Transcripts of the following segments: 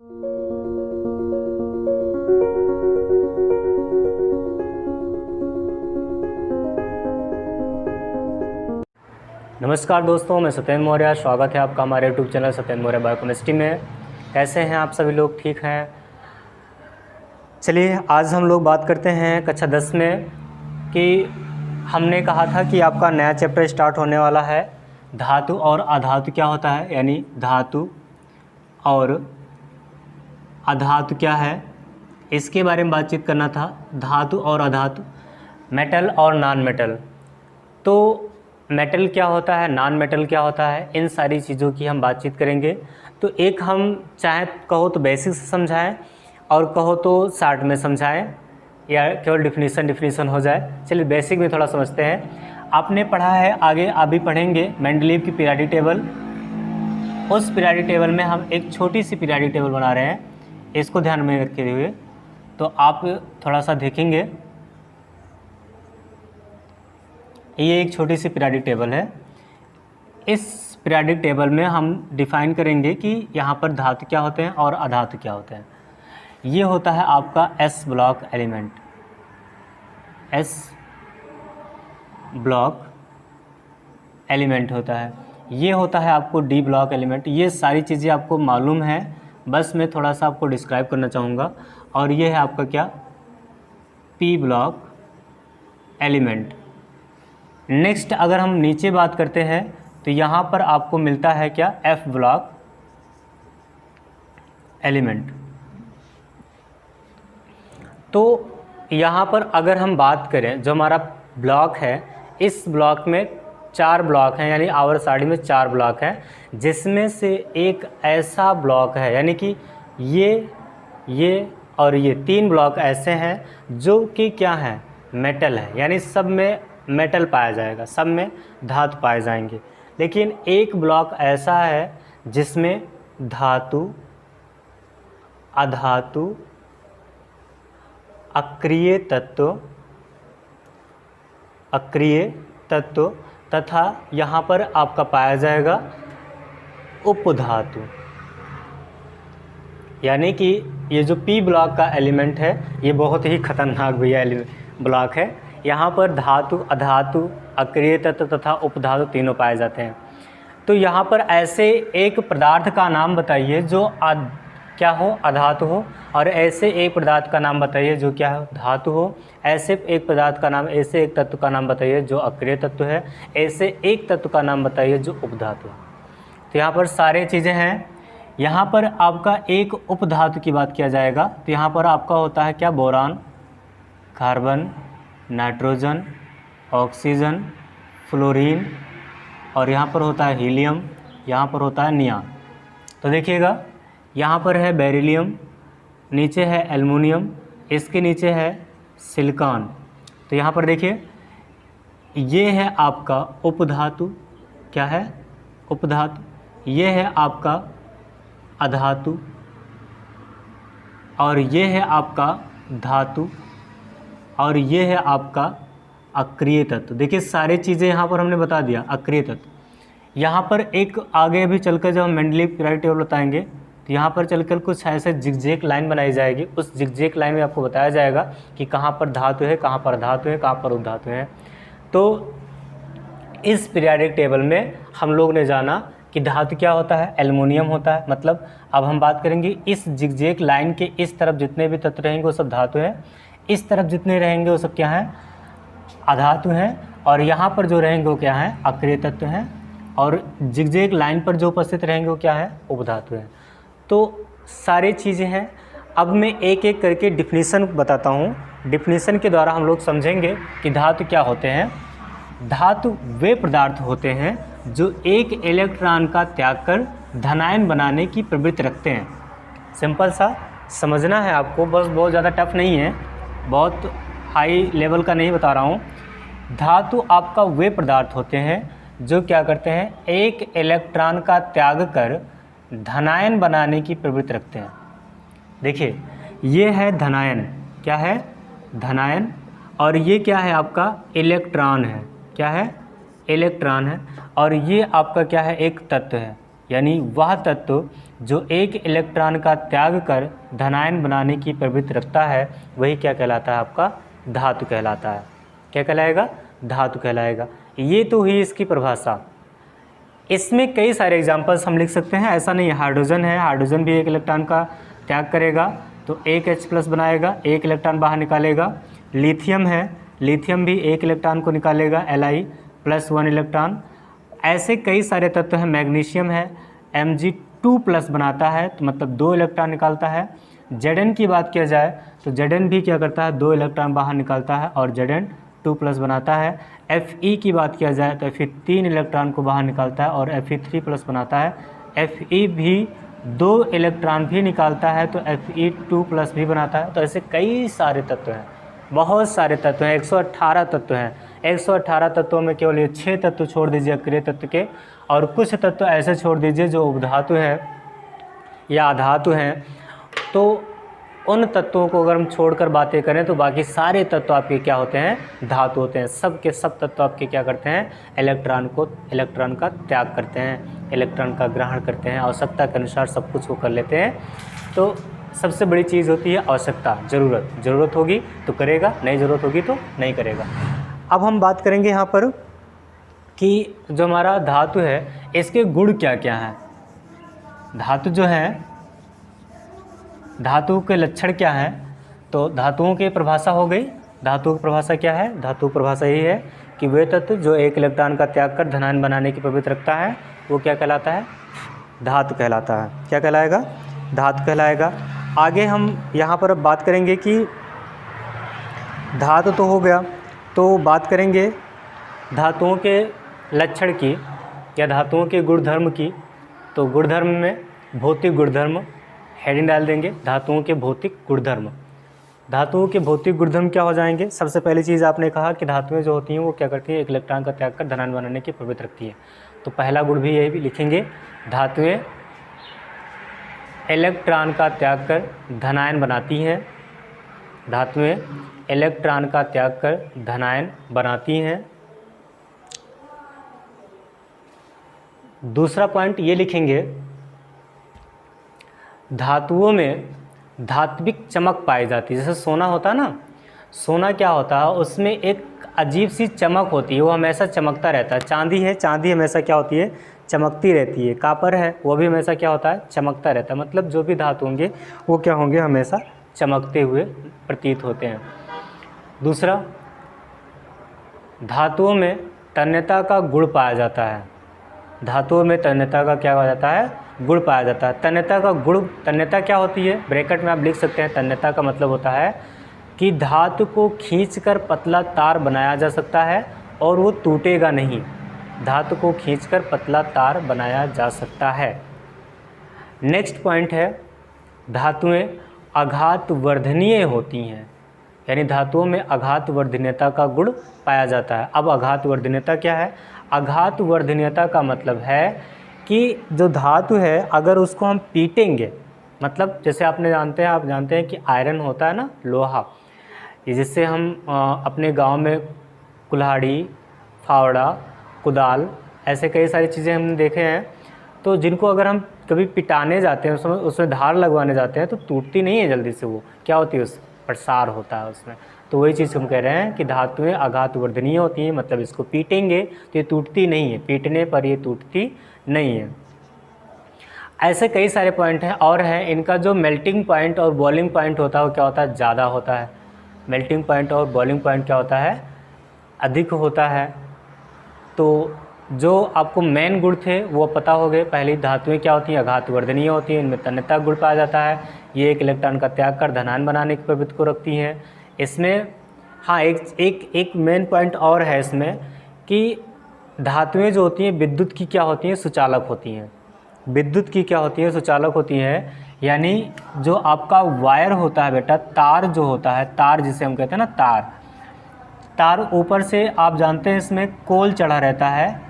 नमस्कार दोस्तों, मैं सत्येंद्र मौर्य। स्वागत है आपका हमारे YouTube channel Satyendra Maurya biochemistry में। कैसे हैं आप सभी लोग? ठीक हैं? चलिए आज हम लोग बात करते हैं कक्षा 10 में कि हमने कहा था कि आपका नया चैप्टर स्टार्ट होने वाला है, धातु और अधातु क्या होता है, यानी धातु और अधातु क्या है, इसके बारे में बातचीत करना था। धातु और अधातु, मेटल और नॉन मेटल। तो मेटल क्या होता है, नॉन मेटल क्या होता है, इन सारी चीज़ों की हम बातचीत करेंगे। तो एक हम चाहे कहो तो बेसिक से समझाएं और कहो तो शार्ट में समझाएं, या केवल डिफिनीसन हो जाए। चलिए बेसिक में थोड़ा समझते हैं। आपने पढ़ा है, आगे अभी पढ़ेंगे मेंडलीव की पीरियोडिक टेबल। उस पीरियोडिक टेबल में हम एक छोटी सी पीरियोडिक टेबल बना रहे हैं, इसको ध्यान में रखते हुए। तो आप थोड़ा सा देखेंगे, ये एक छोटी सी पीरियोडिक टेबल है। इस पीरियोडिक टेबल में हम डिफाइन करेंगे कि यहाँ पर धातु क्या होते हैं और अधातु क्या होते हैं। ये होता है आपका S block element, S block element होता है। ये होता है आपको डी ब्लॉक एलिमेंट। ये सारी चीज़ें आपको मालूम है, बस मैं थोड़ा सा आपको डिस्क्राइब करना चाहूँगा। और ये है आपका क्या, पी ब्लॉक एलिमेंट। नेक्स्ट अगर हम नीचे बात करते हैं तो यहाँ पर आपको मिलता है क्या, एफ ब्लॉक एलिमेंट। तो यहाँ पर अगर हम बात करें, जो हमारा ब्लॉक है, इस ब्लॉक में 4 ब्लॉक हैं, यानी आवर साइड में 4 ब्लॉक हैं, जिसमें से एक ऐसा ब्लॉक है, यानी कि ये और ये 3 ब्लॉक ऐसे हैं जो कि क्या है, मेटल है, यानी सब में मेटल पाया जाएगा, सब में धातु पाए जाएंगे। लेकिन एक ब्लॉक ऐसा है जिसमें धातु, अधातु, अक्रिय तत्व तथा यहाँ पर आपका पाया जाएगा उपधातु। यानी कि ये जो पी ब्लॉक का एलिमेंट है, ये बहुत ही खतरनाक भैया ब्लॉक है। यहाँ पर धातु, अधातु, अक्रिय तत्व तथा उपधातु तीनों पाए जाते हैं। तो यहाँ पर ऐसे एक पदार्थ का नाम बताइए जो क्या हो, अधातु हो, और ऐसे एक पदार्थ का नाम बताइए जो क्या हो, धातु हो। ऐसे एक पदार्थ का नाम, ऐसे एक तत्व का नाम बताइए जो अक्रिय तत्व है। ऐसे एक तत्व का नाम बताइए जो उपधातु है। तो यहाँ पर सारे चीज़ें हैं। यहाँ पर आपका एक उपधातु की बात किया जाएगा तो यहाँ पर आपका होता है क्या, boron, carbon, nitrogen, oxygen, fluorine, और यहाँ पर होता है हीलियम, यहाँ पर होता है नियॉन। तो देखिएगा, यहाँ पर है बेरिलियम, नीचे है एल्युमिनियम, इसके नीचे है सिलिकॉन। तो यहाँ पर देखिए, ये है आपका उपधातु, क्या है, उपधातु। ये है आपका अधातु, और ये है आपका धातु, और ये है आपका अक्रिय तत्व। देखिए सारी चीज़ें यहाँ पर हमने बता दिया, अक्रिय तत्व। यहाँ पर एक आगे अभी चलकर जब हम मेंडलीव पीरियोडिक टेबल बताएंगे तो यहाँ पर चलकर कुछ ऐसे जिगजैग लाइन बनाई जाएगी। उस जिगजैग लाइन में आपको बताया जाएगा कि कहाँ पर धातु है, कहाँ पर धातु है, कहाँ पर उपधातु है। तो इस पीरियोडिक टेबल में हम लोग ने जाना कि धातु क्या होता है, एल्युमिनियम होता है। मतलब अब हम बात करेंगे इस जिगजैग लाइन के इस तरफ जितने भी तत्व रहेंगे वो सब धातु हैं, इस तरफ जितने रहेंगे वो सब क्या हैं, अधातु हैं, और यहाँ पर जो रहेंगे वो क्या हैं, अक्रिय तत्व हैं, और जिगजैग लाइन पर जो उपस्थित रहेंगे वो क्या है, उपधातु हैं। तो सारी चीज़ें हैं। अब मैं एक एक करके डिफिनीसन बताता हूँ। डिफिनीसन के द्वारा हम लोग समझेंगे कि धातु क्या होते हैं। धातु वे पदार्थ होते हैं जो एक इलेक्ट्रॉन का त्याग कर धनायन बनाने की प्रवृत्ति रखते हैं। सिंपल सा समझना है आपको, बस बहुत ज़्यादा टफ नहीं है, बहुत हाई लेवल का नहीं बता रहा हूँ। धातु आपका वे पदार्थ होते हैं जो क्या करते हैं, एक इलेक्ट्रॉन का त्याग कर धनायन बनाने की प्रवृत्ति रखते हैं। देखिए ये है धनायन, क्या है, धनायन, और ये क्या है आपका, इलेक्ट्रॉन है, क्या है, इलेक्ट्रॉन है, और ये आपका क्या है, एक तत्व है, यानी वह तत्व जो एक इलेक्ट्रॉन का त्याग कर धनायन बनाने की प्रवृत्ति रखता है वही क्या कहलाता है, आपका धातु कहलाता है। क्या कहलाएगा, धातु कहलाएगा। ये तो हुई इसकी परिभाषा। इसमें कई सारे एग्जाम्पल्स हम लिख सकते हैं, ऐसा नहीं है। हाइड्रोजन है, हाइड्रोजन भी एक इलेक्ट्रॉन का त्याग करेगा तो एक H+ बनाएगा, एक इलेक्ट्रॉन बाहर निकालेगा। लिथियम है, लिथियम भी एक इलेक्ट्रॉन को निकालेगा, Li+1 इलेक्ट्रॉन। ऐसे कई सारे तत्व हैं। मैग्नीशियम है, Mg2+ बनाता है तो मतलब 2 इलेक्ट्रॉन निकालता है। Zn की बात किया जाए तो Zn भी क्या करता है, 2 इलेक्ट्रॉन बाहर निकालता है और Zn2+ बनाता है। Fe की बात किया जाए तो Fe 3 इलेक्ट्रॉन को बाहर निकालता है और Fe3+ बनाता है। Fe भी 2 इलेक्ट्रॉन भी निकालता है तो Fe2+ भी बनाता है। तो ऐसे कई सारे तत्व हैं, बहुत सारे तत्व हैं, 118 तत्व हैं। 118 तत्वों में केवल ये 6 तत्व छोड़ दीजिए अक्रिय तत्व के, और कुछ तत्व ऐसे छोड़ दीजिए जो उपधातु है या अधातु हैं। तो उन तत्वों को अगर हम छोड़कर बातें करें तो बाकी सारे तत्व आपके क्या होते हैं, धातु होते हैं। सब के सब तत्व आपके क्या करते हैं, इलेक्ट्रॉन का त्याग करते हैं, इलेक्ट्रॉन का ग्रहण करते हैं, आवश्यकता के अनुसार सब कुछ वो कर लेते हैं। तो सबसे बड़ी चीज़ होती है आवश्यकता, ज़रूरत होगी तो करेगा, नहीं ज़रूरत होगी तो नहीं करेगा। अब हम बात करेंगे यहाँ पर कि जो हमारा धातु है इसके गुण क्या क्या हैं। धातु जो है, धातु के लक्षण क्या हैं, तो धातुओं की परिभाषा हो गई। धातुओं की परिभाषा क्या है, धातु की परिभाषा यही है कि वे तत्व जो एक इलेक्ट्रॉन का त्याग कर धनायन बनाने की प्रवृत्ति रखता है वो क्या कहलाता है, धातु कहलाता है। क्या कहलाएगा, धातु कहलाएगा। आगे हम यहाँ पर अब बात करेंगे कि धातु तो हो गया, तो बात करेंगे धातुओं के लक्षण की या धातुओं के गुणधर्म की। तो गुणधर्म में भौतिक गुणधर्म हेडिंग डाल देंगे, धातुओं के भौतिक गुणधर्म। धातुओं के भौतिक गुणधर्म क्या हो जाएंगे, सबसे पहली चीज़ आपने कहा कि धातुएं जो होती हैं वो क्या करती हैं, एक इलेक्ट्रॉन का त्याग कर धनायन बनाने की प्रवृत्ति रखती है। तो पहला गुण भी यही भी लिखेंगे, धातुएं इलेक्ट्रॉन का त्याग कर धनायन बनाती हैं। धातुएं इलेक्ट्रॉन का त्याग कर धनायन बनाती हैं। दूसरा पॉइंट ये लिखेंगे, धातुओं में धात्विक चमक पाई जाती है। जैसे सोना होता है ना, सोना क्या होता है, उसमें एक अजीब सी चमक होती है, वो हमेशा चमकता रहता है। चांदी है, चांदी हमेशा क्या होती है, चमकती रहती है। कॉपर है, वो भी हमेशा क्या होता है, चमकता रहता है। मतलब जो भी धातु होंगे वो क्या होंगे, हमेशा चमकते हुए प्रतीत होते हैं। दूसरा, धातुओं में तन्यता का गुण पाया जाता है। धातुओं में तन्यता का क्या पाया जाता है, गुण पाया जाता है। तन्यता का गुण, तन्यता क्या होती है, ब्रैकेट में आप लिख सकते हैं। तन्यता का मतलब होता है कि धातु को खींचकर पतला तार बनाया जा सकता है और वो टूटेगा नहीं। धातु को खींचकर पतला तार बनाया जा सकता है। नेक्स्ट पॉइंट है, धातुएं आघात वर्धनीय होती हैं, यानी धातुओं में आघात वर्धनीयता का गुण पाया जाता है। अब आघात वर्धनीयता क्या है, आघात वर्धनीयता का मतलब है कि जो धातु है अगर उसको हम पीटेंगे, मतलब जैसे आप जानते हैं कि आयरन होता है ना, लोहा, जिससे हम अपने गांव में कुल्हाड़ी, फावड़ा, कुदाल, ऐसे कई सारी चीज़ें हमने देखे हैं। तो जिनको अगर हम कभी पिटाने जाते हैं, उसमें धार लगवाने जाते हैं तो टूटती नहीं है जल्दी से, वो क्या होती है, उस प्रसार होता है उसमें। तो वही चीज़ हम कह रहे हैं कि धातुएं आघात वर्धनीय होती हैं, मतलब इसको पीटेंगे तो ये टूटती नहीं है, पीटने पर ये टूटती नहीं है। ऐसे कई सारे पॉइंट हैं और हैं। इनका जो मेल्टिंग पॉइंट और बॉइलिंग पॉइंट होता है वो क्या होता है, ज़्यादा होता है। मेल्टिंग पॉइंट और बॉइलिंग पॉइंट क्या होता है, अधिक होता है। तो जो आपको मेन गुण थे वो पता हो गए। पहली धातुएं क्या होती हैं, आघात वर्धनीय होती हैं, इनमें तन्यता गुण पाया जाता है, ये एक इलेक्ट्रॉन का त्याग कर धनायन बनाने की प्रवृत्ति को रखती हैं। इसमें हाँ एक मेन पॉइंट और है इसमें कि धातुएं जो होती हैं विद्युत की क्या होती हैं, सुचालक होती हैं। विद्युत की क्या होती है, सुचालक होती है। यानी जो आपका वायर होता है बेटा, तार जो होता है, तार जिसे हम कहते हैं ना, तार ऊपर से आप जानते हैं इसमें कोल चढ़ा रहता है,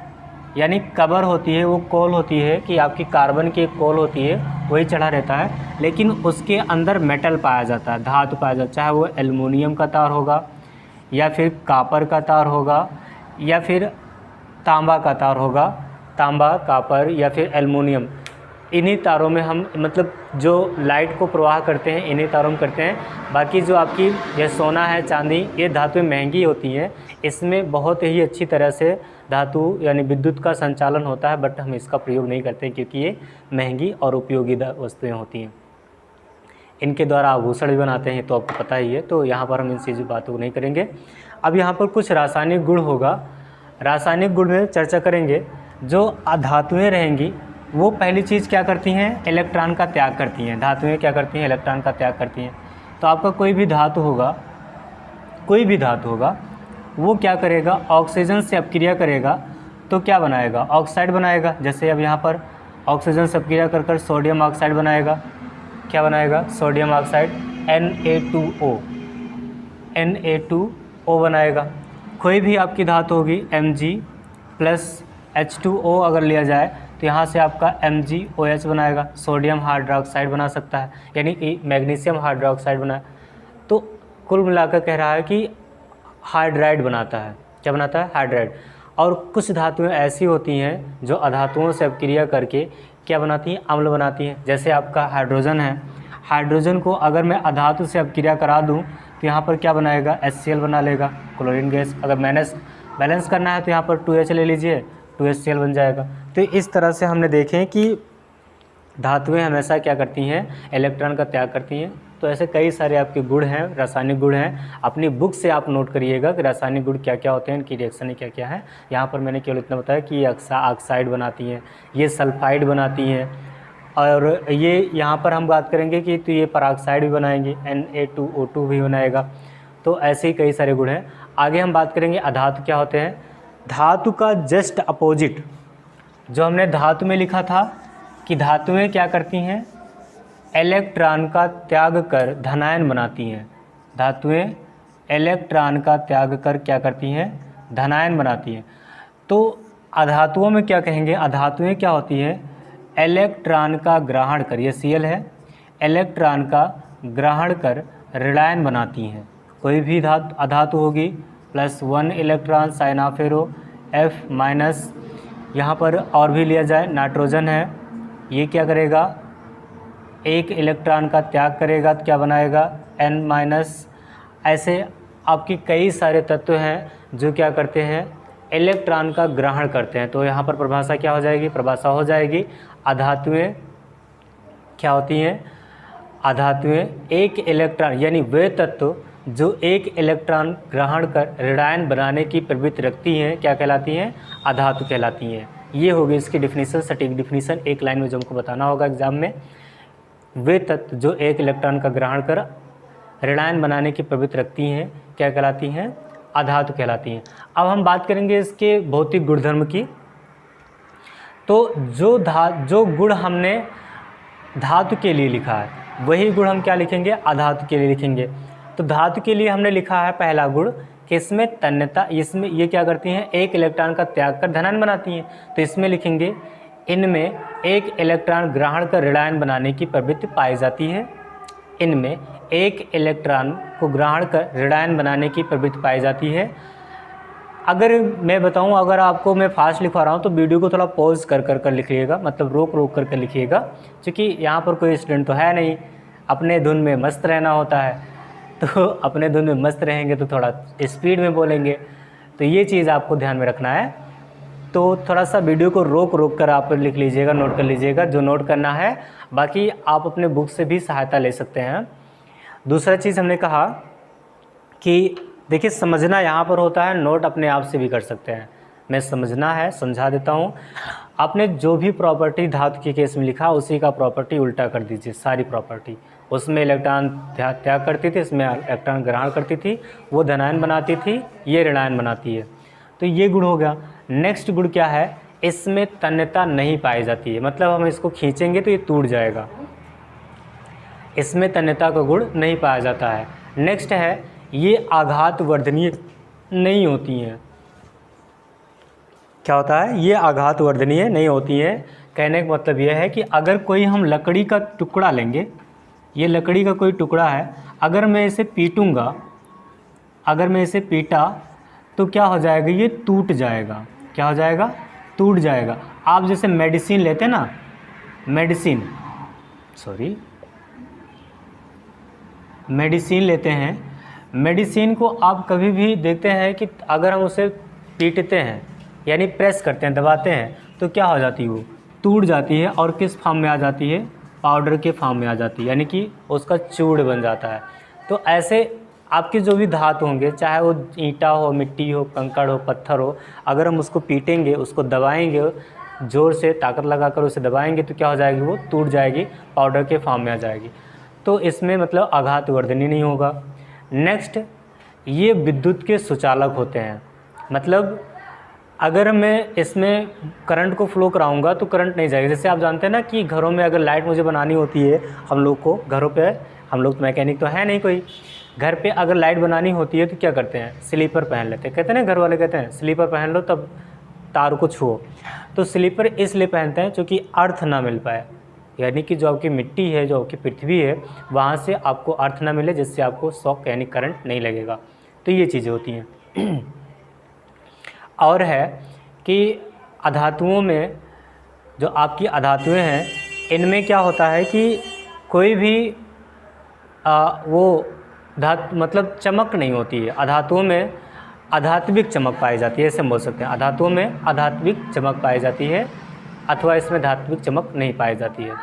यानी कवर होती है, वो कोल होती है कि आपकी कार्बन की एक कोल होती है, वही चढ़ा रहता है। लेकिन उसके अंदर मेटल पाया जाता है, धातु पाया जाता है, चाहे वो एल्युमिनियम का तार होगा या फिर कॉपर का तार होगा या फिर तांबा का तार होगा। तांबा, कापर या फिर एल्युमिनियम, इन्हीं तारों में हम मतलब जो लाइट को प्रवाह करते हैं इन्हीं तारों में करते हैं। बाकी जो आपकी ये सोना है, चांदी, ये धातुएं महंगी होती हैं, इसमें बहुत ही अच्छी तरह से धातु यानी विद्युत का संचालन होता है, बट हम इसका प्रयोग नहीं करते क्योंकि ये महंगी और उपयोगी वस्तुएं होती हैं। इनके द्वारा आभूषण भी बनाते हैं, तो आपको पता ही है, तो यहाँ पर हम इन चीज़ों बातों को नहीं करेंगे। अब यहाँ पर कुछ रासायनिक गुण होगा, रासायनिक गुण में चर्चा करेंगे। जो धातुएँ रहेंगी वो पहली चीज़ क्या करती हैं, इलेक्ट्रॉन का त्याग करती हैं। धातुएं क्या करती हैं, इलेक्ट्रॉन का त्याग करती हैं। तो आपका कोई भी धातु होगा, कोई भी धातु होगा, वो क्या करेगा, ऑक्सीजन से अपक्रिया करेगा तो क्या बनाएगा, ऑक्साइड बनाएगा। जैसे अब यहाँ पर ऑक्सीजन से अपक्रिया कर कर सोडियम ऑक्साइड बनाएगा। क्या बनाएगा, सोडियम ऑक्साइड, Na2O बनाएगा। कोई भी आपकी धातु होगी Mg+H2O अगर लिया जाए तो यहाँ से आपका MgOH बनाएगा, सोडियम हाइड्रोक्साइड बना सकता है, यानी कि मैग्नीशियम हाइड्रोक्साइड बनाए। तो कुल मिलाकर कह रहा है कि हाइड्राइड बनाता है। क्या बनाता है, हाइड्राइड। और कुछ धातुएं ऐसी होती हैं जो अधातुओं से अपक्रिया करके क्या बनाती हैं, अम्ल बनाती हैं। जैसे आपका हाइड्रोजन है, हाइड्रोजन को अगर मैं अधातु से अपक्रिया करा दूं तो यहाँ पर क्या बनाएगा, HCl बना लेगा, क्लोरीन गैस। अगर बैलेंस करना है तो यहाँ पर 2H ले लीजिए, 2HCl बन जाएगा। तो इस तरह से हमने देखें कि धातुएं हमेशा क्या करती हैं, इलेक्ट्रॉन का त्याग करती हैं। तो ऐसे कई सारे आपके गुण हैं, रासायनिक गुण हैं। अपनी बुक से आप नोट करिएगा कि रासायनिक गुण क्या क्या होते हैं, इनकी रिएक्शन क्या क्या है। यहाँ पर मैंने केवल इतना बताया कि ये ऑक्साइड बनाती हैं, ये सल्फाइड बनाती हैं, और ये यहाँ पर हम बात करेंगे कि तो ये पेरोक्साइड भी बनाएंगे, Na2O2 भी बनाएगा। तो ऐसे ही कई सारे गुण हैं। आगे हम बात करेंगे अधातु क्या होते हैं। धातु का जस्ट अपोजिट, जो हमने धातु में लिखा था कि धातुएं क्या करती हैं, इलेक्ट्रॉन का त्याग कर धनायन बनाती हैं। धातुएं इलेक्ट्रॉन का त्याग कर क्या करती हैं, धनायन बनाती हैं। तो अधातुओं में क्या कहेंगे, अधातुएं क्या होती हैं, इलेक्ट्रॉन का ग्रहण कर, ये Cl है, इलेक्ट्रॉन का ग्रहण कर ऋणायन बनाती हैं। कोई भी अधातु होगी +1 इलेक्ट्रॉन साइनाफेरो F-, यहाँ पर और भी लिया जाए नाइट्रोजन है, ये क्या करेगा, 1 इलेक्ट्रॉन का त्याग करेगा तो क्या बनाएगा, N-। ऐसे आपकी कई सारे तत्व हैं जो क्या करते हैं, इलेक्ट्रॉन का ग्रहण करते हैं। तो यहाँ पर परिभाषा क्या हो जाएगी, परिभाषा हो जाएगी, अधातुएं क्या होती हैं, अधातुएं एक इलेक्ट्रॉन यानी वे तत्व जो एक इलेक्ट्रॉन ग्रहण कर ऋणायन बनाने की प्रवृत्ति रखती हैं, क्या कहलाती हैं, अधातु कहलाती हैं। ये होगी इसकी डिफिनीशन, सटीक डिफिनीशन एक लाइन में जो हमको बताना होगा एग्जाम में। वे तत्व जो एक इलेक्ट्रॉन का ग्रहण कर ऋणायन बनाने की प्रवृत्ति रखती हैं, क्या कहलाती हैं, अधातु कहलाती हैं। अब हम बात करेंगे इसके भौतिक गुणधर्म की। तो जो गुण हमने धातु के लिए लिखा है वही गुण हम क्या लिखेंगे, अधातु के लिए लिखेंगे। तो धातु के लिए हमने लिखा है पहला गुण कि इसमें तन्यता, इसमें ये क्या करती हैं, एक इलेक्ट्रॉन का त्याग कर धनायन बनाती हैं। तो इसमें लिखेंगे इनमें एक इलेक्ट्रॉन ग्रहण कर ऋणायन बनाने की प्रवृत्ति पाई जाती है। इनमें एक इलेक्ट्रॉन को ग्रहण कर ऋणायन बनाने की प्रवृत्ति पाई जाती है। अगर मैं बताऊं, अगर आपको मैं फास्ट लिखवा रहा हूं तो वीडियो को थोड़ा पॉज कर लिखिएगा, मतलब रोक कर लिखिएगा, क्योंकि यहाँ पर कोई स्टूडेंट तो है नहीं, अपने धुन में मस्त रहना होता है। तो अपने धुन में मस्त रहेंगे तो थोड़ा स्पीड में बोलेंगे, तो ये चीज़ आपको ध्यान में रखना है। तो थोड़ा सा वीडियो को रोक कर आप लिख लीजिएगा, नोट कर लीजिएगा जो नोट करना है। बाकी आप अपने बुक से भी सहायता ले सकते हैं। दूसरा चीज़ हमने कहा कि देखिए समझना यहाँ पर होता है, नोट अपने आप से भी कर सकते हैं। मैं समझना है, समझा देता हूँ। आपने जो भी प्रॉपर्टी धातु के केस में लिखा उसी का प्रॉपर्टी उल्टा कर दीजिए, सारी प्रॉपर्टी। उसमें इलेक्ट्रॉन त्याग करती थी, इसमें इलेक्ट्रॉन ग्रहण करती थी, वो धनायन बनाती थी, ये ऋणायन बनाती है। तो ये गुण हो गया। नेक्स्ट गुण क्या है, इसमें तन्यता नहीं पाई जाती है, मतलब हम इसको खींचेंगे तो ये टूट जाएगा, इसमें तन्यता का गुण नहीं पाया जाता है। नेक्स्ट है, ये आघात वर्धनीय नहीं होती हैं। क्या होता है, ये आघात वर्धनीय नहीं होती है। कहने का मतलब यह है कि अगर कोई हम लकड़ी का टुकड़ा लेंगे, ये लकड़ी का कोई टुकड़ा है, अगर मैं इसे पीटूँगा, अगर मैं इसे पीटा तो क्या हो जाएगा, ये टूट जाएगा। क्या हो जाएगा, टूट जाएगा। आप जैसे मेडिसिन लेते हैं ना, मेडिसिन लेते हैं, मेडिसिन को आप कभी भी देखते हैं कि अगर हम उसे पीटते हैं यानी प्रेस करते हैं, दबाते हैं, तो क्या हो जाती है, वो टूट जाती है और किस फॉर्म में आ जाती है, पाउडर के फॉर्म में आ जाती है, यानी कि उसका चूड़ बन जाता है। तो ऐसे आपके जो भी धातु होंगे, चाहे वो ईंटा हो, मिट्टी हो, कंकड़ हो, पत्थर हो, अगर हम उसको पीटेंगे, उसको दबाएंगे, ज़ोर से ताकत लगाकर उसे दबाएंगे, तो क्या हो जाएगी, वो टूट जाएगी, पाउडर के फॉर्म में आ जाएगी। तो इसमें मतलब आघात वर्धनी नहीं होगा। नेक्स्ट, ये विद्युत के सुचालक होते हैं। मतलब अगर मैं इसमें करंट को फ्लो कराऊंगा तो करंट नहीं जाएगा। जैसे आप जानते हैं ना कि घरों में अगर लाइट मुझे बनानी होती है, हम लोग को घरों पे, हम लोग मैकेनिक तो है नहीं कोई, घर पे अगर लाइट बनानी होती है तो क्या करते हैं, स्लीपर पहन लेते हैं। कहते हैं ना घर वाले, कहते हैं स्लीपर पहन लो तब तार को छुओ। तो स्लीपर इसलिए पहनते हैं क्योंकि अर्थ ना मिल पाए, यानी कि जो आपकी मिट्टी है, जो आपकी पृथ्वी है, वहाँ से आपको अर्थ ना मिले, जिससे आपको शॉक यानी करंट नहीं लगेगा। तो ये चीज़ें होती हैं। और है कि अधातुओं में, जो आपकी अधातुएं हैं, इनमें क्या होता है कि कोई भी वो मतलब चमक नहीं होती है। अधातुओं में आध्यात्मिक चमक पाई जाती है, ऐसे बोल सकते हैं। अधातुओं में आध्यात्मिक चमक पाई जाती है, अथवा इसमें धात्विक चमक नहीं पाई जाती है।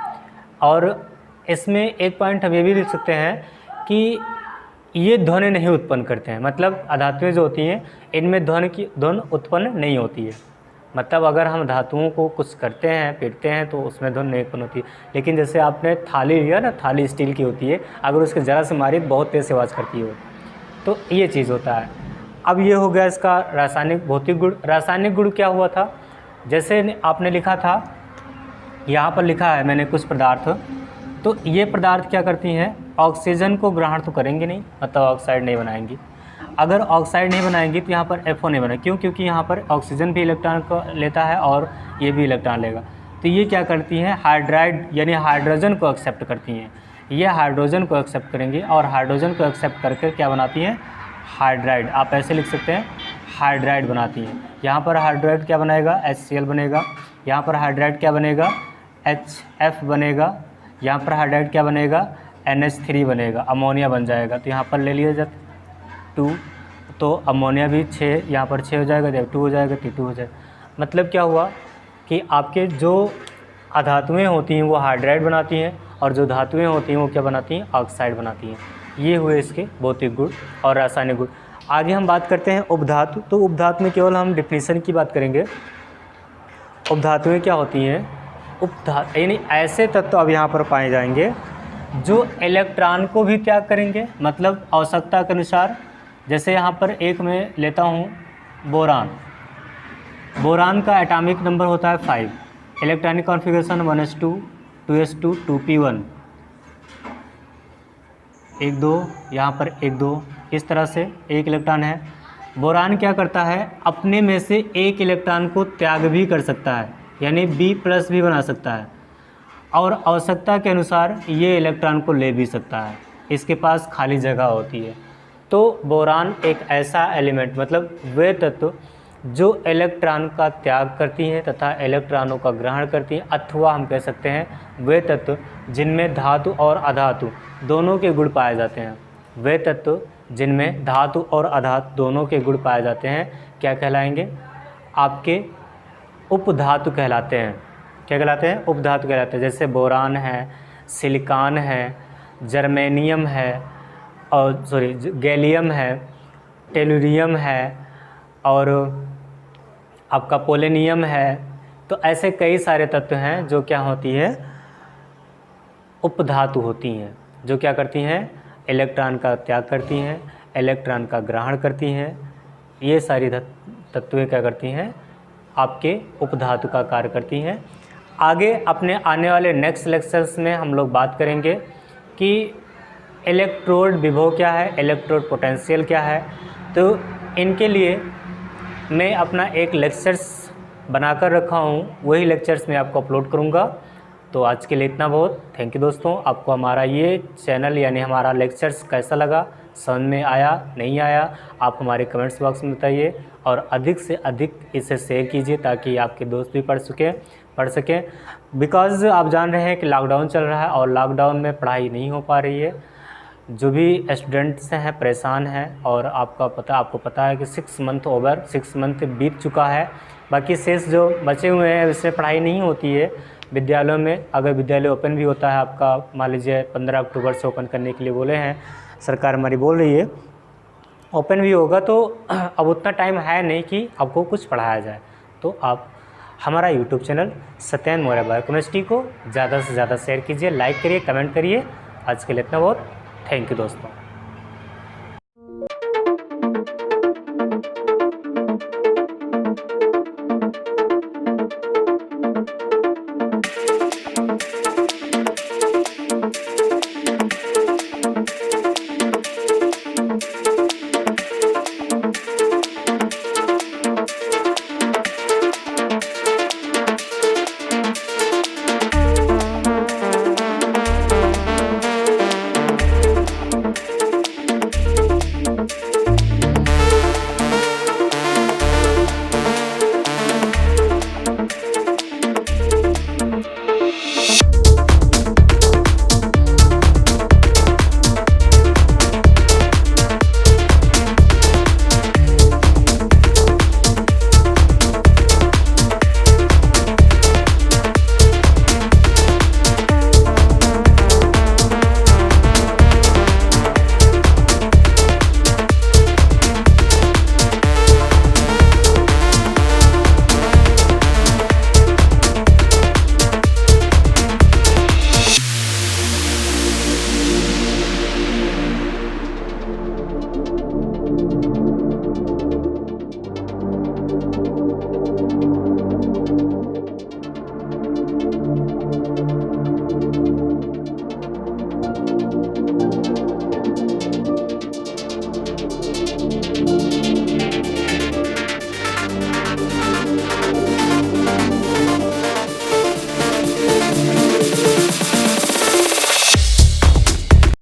और इसमें एक पॉइंट हम ये भी लिख सकते हैं कि ये ध्वनि नहीं उत्पन्न करते हैं। मतलब अधातुएं जो होती हैं, इनमें ध्वनि उत्पन्न नहीं होती है। मतलब अगर हम धातुओं को कुछ करते हैं, पीटते हैं, तो उसमें ध्वनि नहीं उत्पन्न होती। लेकिन जैसे आपने थाली लिया ना, थाली स्टील की होती है, अगर उसके ज़रा से मारी तो बहुत तेज़ से आवाज़ करती है। तो ये चीज़ होता है। अब ये हो गया इसका रासायनिक भौतिक गुण। रासायनिक गुण क्या हुआ था, जैसे आपने लिखा था, यहाँ पर लिखा है मैंने कुछ पदार्थ, तो ये पदार्थ क्या करती हैं, ऑक्सीजन को ग्रहण तो करेंगे नहीं, मतलब ऑक्साइड नहीं बनाएंगी। अगर ऑक्साइड नहीं बनाएंगी तो यहाँ पर FO नहीं बनेगा। क्यों? क्योंकि यहाँ पर ऑक्सीजन भी इलेक्ट्रॉन को लेता है और ये भी इलेक्ट्रॉन लेगा। तो ये क्या करती हैं, हाइड्राइड यानी हाइड्रोजन को एक्सेप्ट करती हैं। ये हाइड्रोजन को एक्सेप्ट करेंगी और हाइड्रोजन को एक्सेप्ट करके क्या बनाती हैं, हाइड्राइड। आप ऐसे लिख सकते हैं, हाइड्राइड बनाती हैं। यहाँ पर हाइड्राइड क्या बनेगा, HCl बनेगा। यहाँ पर हाइड्राइड क्या बनेगा, HF बनेगा। यहाँ पर हाइड्राइड क्या बनेगा, NH3 बनेगा, अमोनिया बन जाएगा। तो यहाँ पर ले लिया जाता 2, तो अमोनिया भी 6, यहाँ पर 6 हो जाएगा, जब 2 हो जाएगा, T2 हो जाएगा। मतलब क्या हुआ कि आपके जो अधातुएँ होती हैं वो हाइड्राइड बनाती हैं, और जो धातुएँ होती हैं वो क्या बनाती हैं, ऑक्साइड बनाती हैं। ये हुए इसके भौतिक गुण और रासायनिक गुण। आगे हम बात करते हैं उपधातु। तो उपधातु में केवल हम डिफिनीशन की बात करेंगे। उपधातुएँ क्या होती हैं, उपधातु यानी ऐसे तत्व अब यहाँ पर पाए जाएंगे जो इलेक्ट्रॉन को भी त्याग करेंगे, मतलब आवश्यकता के अनुसार। जैसे यहाँ पर एक मैं लेता हूँ बोरान। बोरान का एटॉमिक नंबर होता है 5, electronic configuration 1s2 2s2 2p1, 1 2, यहाँ पर 1 2, इस तरह से एक इलेक्ट्रॉन है। बोरान क्या करता है, अपने में से एक इलेक्ट्रॉन को त्याग भी कर सकता है, यानी B+ भी बना सकता है, और आवश्यकता के अनुसार ये इलेक्ट्रॉन को ले भी सकता है। इसके पास खाली जगह होती है। तो बोरान एक ऐसा एलिमेंट, मतलब वे तत्व जो इलेक्ट्रॉन का त्याग करती हैं तथा इलेक्ट्रॉनों का ग्रहण करती हैं, अथवा हम कह सकते हैं वे तत्व जिनमें धातु और अधातु दोनों के गुण पाए जाते हैं। वे तत्व जिनमें धातु और अधातु दोनों के गुण पाए जाते हैं क्या कहलाएंगे, आपके उपधातु कहलाते हैं। क्या कहलाते हैं, उपधातु कहलाते हैं। जैसे बोरान है, सिलिकॉन है, जर्मेनियम है, और गैलियम है, टेलुरियम है, और आपका पोलेनियम है। तो ऐसे कई सारे तत्व हैं जो क्या होती है, उपधातु होती हैं, जो क्या करती हैं, इलेक्ट्रॉन का त्याग करती हैं, इलेक्ट्रॉन का ग्रहण करती हैं। ये सारी तत्वें क्या करती हैं, आपके उपधातु का कार्य करती हैं। आगे अपने आने वाले नेक्स्ट लेक्चर्स में हम लोग बात करेंगे कि इलेक्ट्रोड विभव क्या है, इलेक्ट्रोड पोटेंशियल क्या है। तो इनके लिए मैं अपना एक लेक्चर्स बनाकर रखा हूँ, वही लेक्चर्स मैं आपको अपलोड करूँगा। तो आज के लिए इतना बहुत। थैंक यू दोस्तों। आपको हमारा ये चैनल यानी हमारा लेक्चर्स कैसा लगा, समझ में आया नहीं आया आप हमारे कमेंट्स बॉक्स में बताइए, और अधिक से अधिक इसे शेयर कीजिए ताकि आपके दोस्त भी पढ़ सकें। बिकॉज़ आप जान रहे हैं कि लॉकडाउन चल रहा है और लॉकडाउन में पढ़ाई नहीं हो पा रही है। जो भी स्टूडेंट्स हैं परेशान हैं, और आपको पता है कि 6 मंथ बीत चुका है। बाकी शेष जो बचे हुए हैं इससे पढ़ाई नहीं होती है विद्यालयों में। अगर विद्यालय ओपन भी होता है आपका, मान लीजिए 15 अक्टूबर से ओपन करने के लिए बोले हैं, सरकार हमारी बोल रही है ओपन भी होगा, तो अब उतना टाइम है नहीं कि आपको कुछ पढ़ाया जाए। तो आप हमारा YouTube channel Satyendra Maurya biochemistry को ज़्यादा से ज़्यादा शेयर कीजिए, लाइक करिए, कमेंट करिए। आज के लिए इतना बहुत। थैंक यू दोस्तों।